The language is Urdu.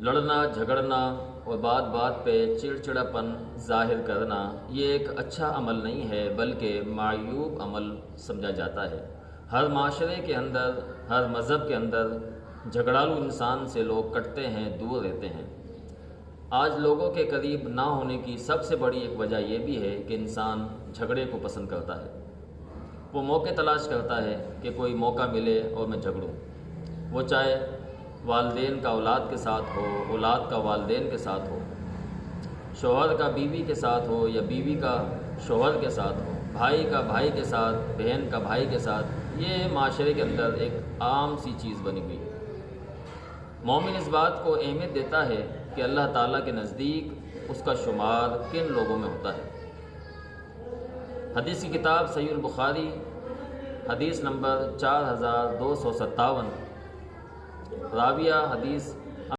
لڑنا جھگڑنا اور بات بات پہ چڑچڑاپن ظاہر کرنا یہ ایک اچھا عمل نہیں ہے، بلکہ معیوب عمل سمجھا جاتا ہے۔ ہر معاشرے کے اندر، ہر مذہب کے اندر جھگڑالو انسان سے لوگ کٹتے ہیں، دور رہتے ہیں۔ آج لوگوں کے قریب نہ ہونے کی سب سے بڑی ایک وجہ یہ بھی ہے کہ انسان جھگڑے کو پسند کرتا ہے۔ وہ موقع تلاش کرتا ہے کہ کوئی موقع ملے اور میں جھگڑوں، وہ چاہے والدین کا اولاد کے ساتھ ہو، اولاد کا والدین کے ساتھ ہو، شوہر کا بیوی کے ساتھ ہو یا بیوی کا شوہر کے ساتھ ہو، بھائی کا بھائی کے ساتھ، بہن کا بھائی کے ساتھ۔ یہ معاشرے کے اندر ایک عام سی چیز بنی ہوئی ہے۔ مومن اس بات کو اہمیت دیتا ہے کہ اللہ تعالیٰ کے نزدیک اس کا شمار کن لوگوں میں ہوتا ہے۔ حدیث کی کتاب صحیح البخاری حدیث نمبر 4257، راویہ حدیث